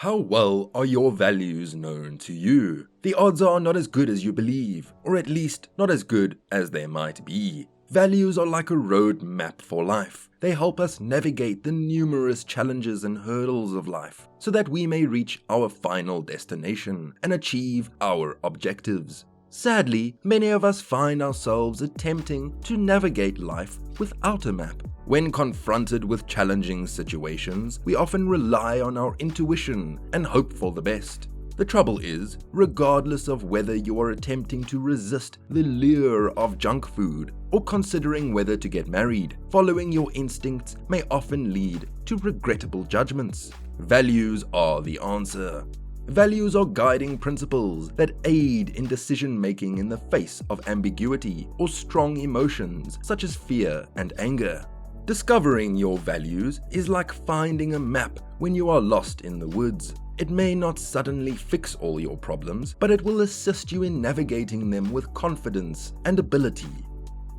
How well are your values known to you? The odds are not as good as you believe, or at least not as good as they might be. Values are like a road map for life. They help us navigate the numerous challenges and hurdles of life so that we may reach our final destination and achieve our objectives. Sadly, many of us find ourselves attempting to navigate life without a map. When confronted with challenging situations, we often rely on our intuition and hope for the best. The trouble is, regardless of whether you are attempting to resist the lure of junk food or considering whether to get married, following your instincts may often lead to regrettable judgments. Values are the answer. Values are guiding principles that aid in decision-making in the face of ambiguity or strong emotions such as fear and anger. Discovering your values is like finding a map when you are lost in the woods. It may not suddenly fix all your problems, but it will assist you in navigating them with confidence and ability.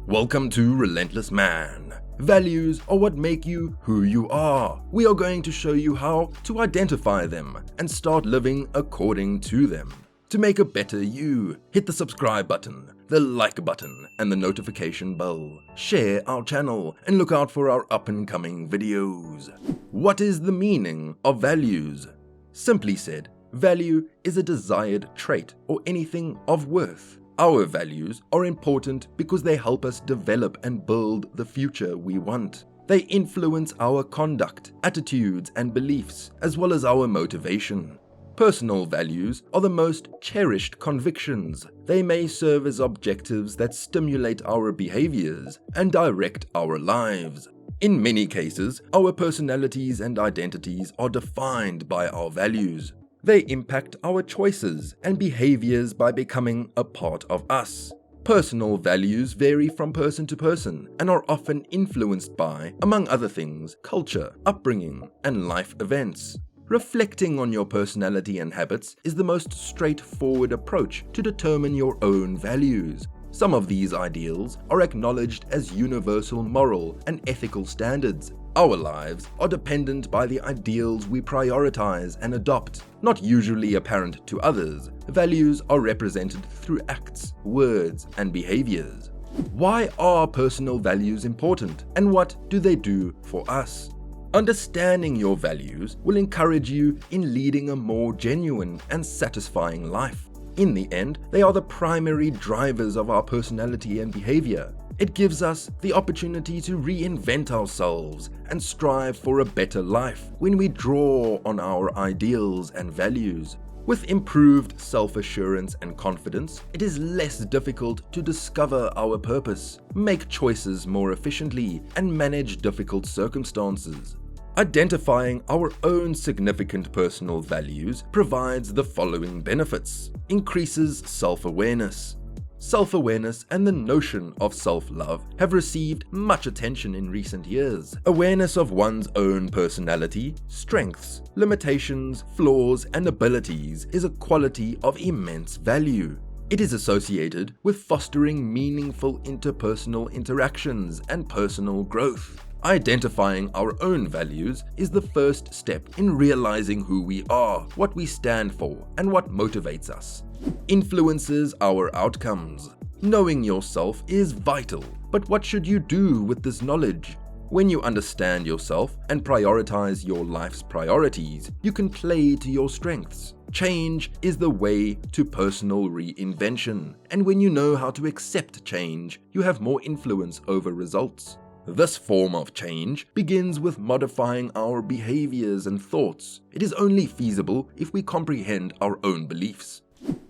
Welcome to Relentless Man. Values are what make you who you are. We are going to show you how to identify them and start living according to them. To make a better you, hit the subscribe button, the like button, and the notification bell. Share our channel and look out for our up-and-coming videos. What is the meaning of values? Simply said, value is a desired trait or anything of worth. Our values are important because they help us develop and build the future we want. They influence our conduct, attitudes, and beliefs, as well as our motivation. Personal values are the most cherished convictions. They may serve as objectives that stimulate our behaviors and direct our lives. In many cases, our personalities and identities are defined by our values. They impact our choices and behaviors by becoming a part of us. Personal values vary from person to person and are often influenced by, among other things, culture, upbringing, and life events. Reflecting on your personality and habits is the most straightforward approach to determine your own values. Some of these ideals are acknowledged as universal moral and ethical standards. Our lives are dependent by the ideals we prioritize and adopt. Not usually apparent to others, values are represented through acts, words, and behaviors. Why are personal values important, and what do they do for us? Understanding your values will encourage you in leading a more genuine and satisfying life. In the end, they are the primary drivers of our personality and behavior. It gives us the opportunity to reinvent ourselves and strive for a better life when we draw on our ideals and values. With improved self-assurance and confidence, it is less difficult to discover our purpose, make choices more efficiently, and manage difficult circumstances. Identifying our own significant personal values provides the following benefits: increases self-awareness. Self-awareness and the notion of self-love have received much attention in recent years. Awareness of one's own personality, strengths, limitations, flaws, and abilities is a quality of immense value. It is associated with fostering meaningful interpersonal interactions and personal growth. Identifying our own values is the first step in realizing who we are, what we stand for, and what motivates us. Influences our outcomes. Knowing yourself is vital, but what should you do with this knowledge? When you understand yourself and prioritize your life's priorities, you can play to your strengths. Change is the way to personal reinvention, and when you know how to accept change, you have more influence over results. This form of change begins with modifying our behaviors and thoughts. It is only feasible if we comprehend our own beliefs.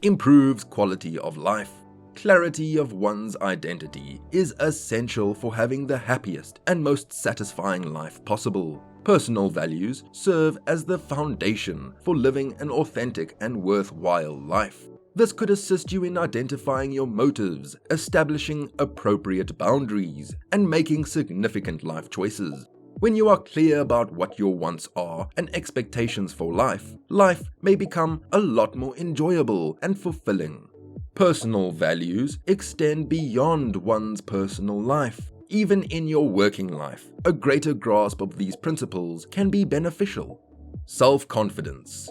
Improves quality of life. Clarity of one's identity is essential for having the happiest and most satisfying life possible. Personal values serve as the foundation for living an authentic and worthwhile life. This could assist you in identifying your motives, establishing appropriate boundaries, and making significant life choices. When you are clear about what your wants are and expectations for life, life may become a lot more enjoyable and fulfilling. Personal values extend beyond one's personal life. Even in your working life, a greater grasp of these principles can be beneficial. Self-confidence.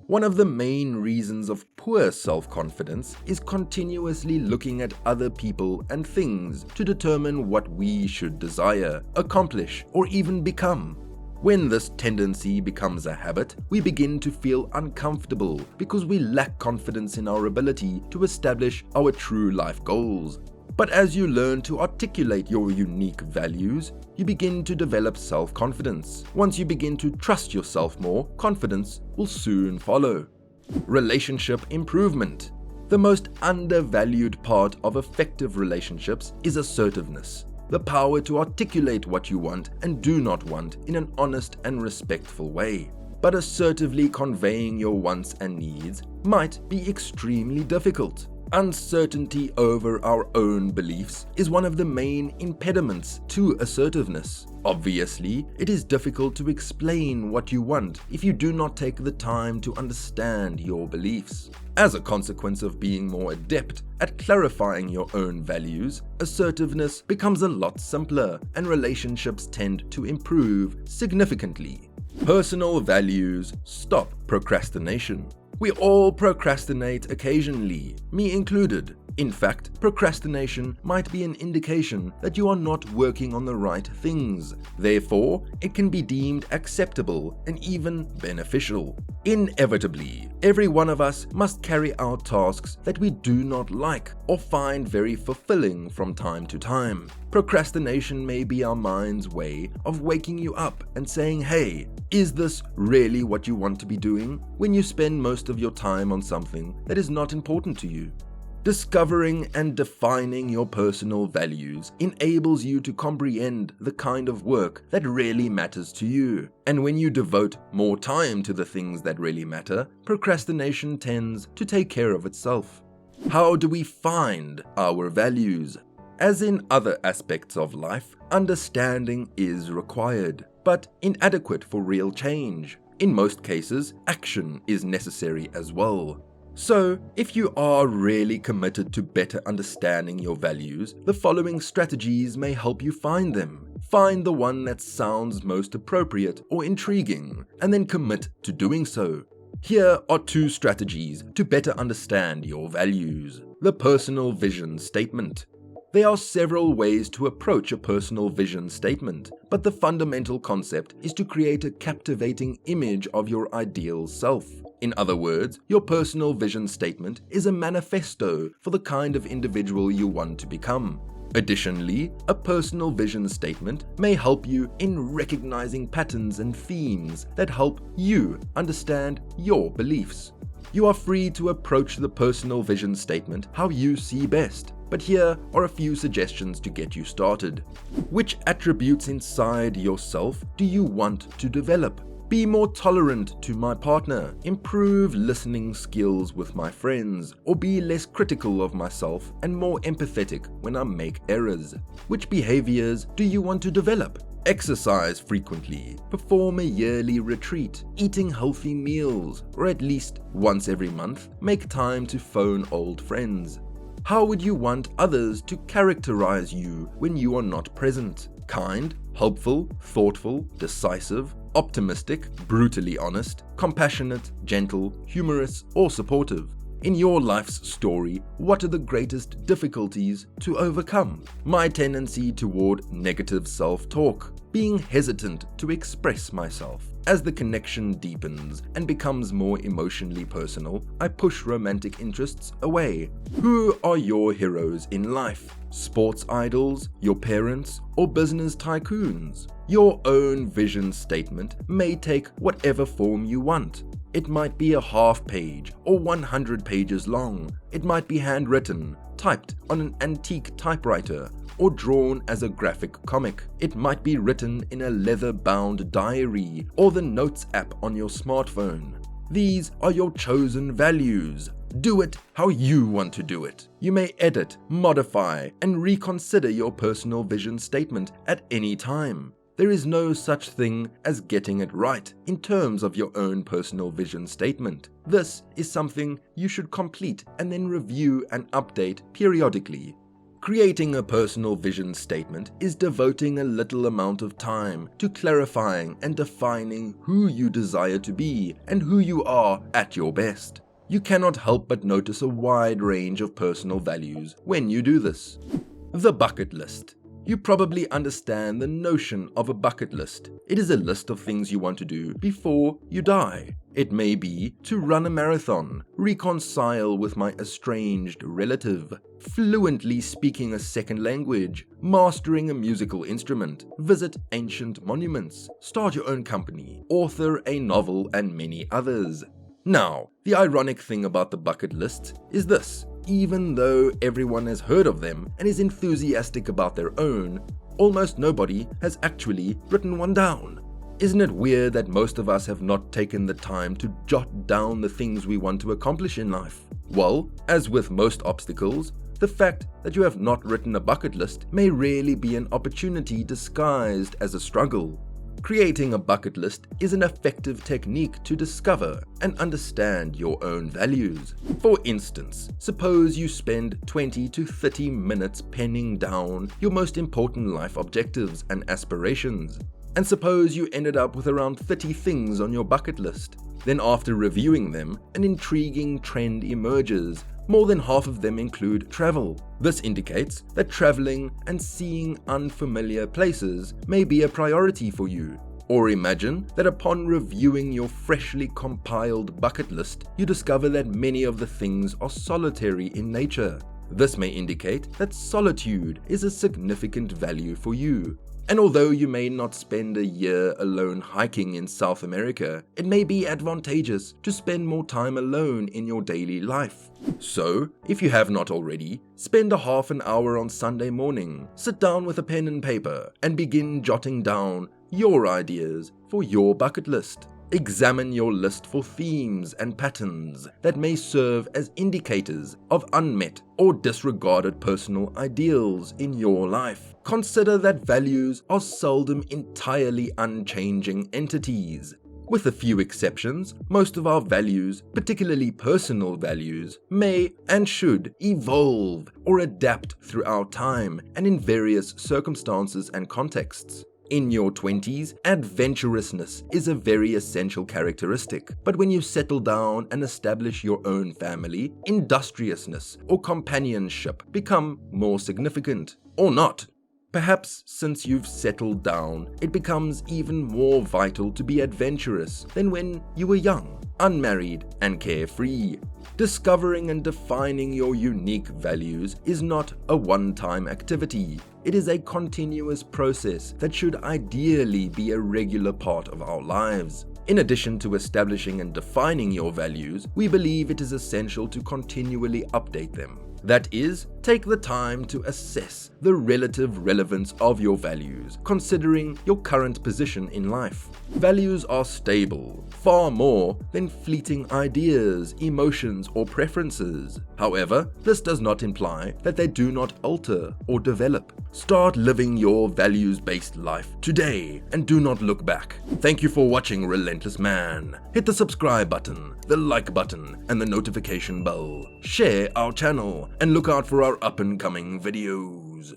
One of the main reasons of poor self-confidence is continuously looking at other people and things to determine what we should desire, accomplish, or even become. When this tendency becomes a habit, we begin to feel uncomfortable because we lack confidence in our ability to establish our true life goals. But as you learn to articulate your unique values, you begin to develop self-confidence. Once you begin to trust yourself more, confidence will soon follow. Relationship improvement. The most undervalued part of effective relationships is assertiveness, the power to articulate what you want and do not want in an honest and respectful way. But assertively conveying your wants and needs might be extremely difficult. Uncertainty over our own beliefs is one of the main impediments to assertiveness. Obviously, it is difficult to explain what you want if you do not take the time to understand your beliefs. As a consequence of being more adept at clarifying your own values, assertiveness becomes a lot simpler and relationships tend to improve significantly. Personal values stop procrastination. We all procrastinate occasionally, me included. In fact, procrastination might be an indication that you are not working on the right things. Therefore, it can be deemed acceptable and even beneficial. Inevitably, every one of us must carry out tasks that we do not like or find very fulfilling from time to time. Procrastination may be our mind's way of waking you up and saying, "Hey, is this really what you want to be doing?" when you spend most of your time on something that is not important to you. Discovering and defining your personal values enables you to comprehend the kind of work that really matters to you. And when you devote more time to the things that really matter, procrastination tends to take care of itself. How do we find our values? As in other aspects of life, understanding is required, but inadequate for real change. In most cases, action is necessary as well. So, if you are really committed to better understanding your values, the following strategies may help you find them. Find the one that sounds most appropriate or intriguing, and then commit to doing so. Here are 2 strategies to better understand your values. The personal vision statement. There are several ways to approach a personal vision statement, but the fundamental concept is to create a captivating image of your ideal self. In other words, your personal vision statement is a manifesto for the kind of individual you want to become. Additionally, a personal vision statement may help you in recognizing patterns and themes that help you understand your beliefs. You are free to approach the personal vision statement how you see best, but here are a few suggestions to get you started. Which attributes inside yourself do you want to develop? Be more tolerant to my partner, improve listening skills with my friends, or be less critical of myself and more empathetic when I make errors. Which behaviors do you want to develop? Exercise frequently, perform a yearly retreat, eating healthy meals, or at least once every month, make time to phone old friends. How would you want others to characterize you when you are not present? Kind, helpful, thoughtful, decisive, optimistic, brutally honest, compassionate, gentle, humorous, or supportive? In your life's story, what are the greatest difficulties to overcome? My tendency toward negative self-talk, being hesitant to express myself. As the connection deepens and becomes more emotionally personal, I push romantic interests away. Who are your heroes in life? Sports idols, your parents, or business tycoons? Your own vision statement may take whatever form you want. It might be a half page or 100 pages long. It might be handwritten, typed on an antique typewriter, or drawn as a graphic comic. It might be written in a leather-bound diary or the Notes app on your smartphone. These are your chosen values. Do it how you want to do it. You may edit, modify, and reconsider your personal vision statement at any time. There is no such thing as getting it right in terms of your own personal vision statement. This is something you should complete and then review and update periodically. Creating a personal vision statement is devoting a little amount of time to clarifying and defining who you desire to be and who you are at your best. You cannot help but notice a wide range of personal values when you do this. The bucket list. You probably understand the notion of a bucket list. It is a list of things you want to do before you die. It may be to run a marathon, reconcile with my estranged relative, fluently speaking a second language, mastering a musical instrument, visit ancient monuments, start your own company, author a novel, and many others. Now, the ironic thing about the bucket lists is this. Even though everyone has heard of them and is enthusiastic about their own, almost nobody has actually written one down. Isn't it weird that most of us have not taken the time to jot down the things we want to accomplish in life? Well, as with most obstacles, the fact that you have not written a bucket list may really be an opportunity disguised as a struggle. Creating a bucket list is an effective technique to discover and understand your own values. For instance, suppose you spend 20 to 30 minutes penning down your most important life objectives and aspirations. And suppose you ended up with around 30 things on your bucket list. Then after reviewing them, an intriguing trend emerges. More than half of them include travel. This indicates that traveling and seeing unfamiliar places may be a priority for you. Or imagine that upon reviewing your freshly compiled bucket list, you discover that many of the things are solitary in nature. This may indicate that solitude is a significant value for you. And although you may not spend a year alone hiking in South America, it may be advantageous to spend more time alone in your daily life. So, if you have not already, spend a half an hour on Sunday morning, sit down with a pen and paper, and begin jotting down your ideas for your bucket list. Examine your list for themes and patterns that may serve as indicators of unmet or disregarded personal ideals in your life. Consider that values are seldom entirely unchanging entities. With a few exceptions, most of our values, particularly personal values, may and should evolve or adapt throughout time and in various circumstances and contexts. In your 20s, adventurousness is a very essential characteristic, but when you settle down and establish your own family, industriousness or companionship become more significant. Or not. Perhaps since you've settled down, it becomes even more vital to be adventurous than when you were young, unmarried, and carefree. Discovering and defining your unique values is not a one-time activity. It is a continuous process that should ideally be a regular part of our lives. In addition to establishing and defining your values, we believe it is essential to continually update them. That is, take the time to assess the relative relevance of your values, considering your current position in life. Values are stable, far more than fleeting ideas, emotions, or preferences. However, this does not imply that they do not alter or develop. Start living your values-based life today and do not look back. Thank you for watching Relentless Man. Hit the subscribe button, the like button, and the notification bell. Share our channel and look out for our up-and-coming videos.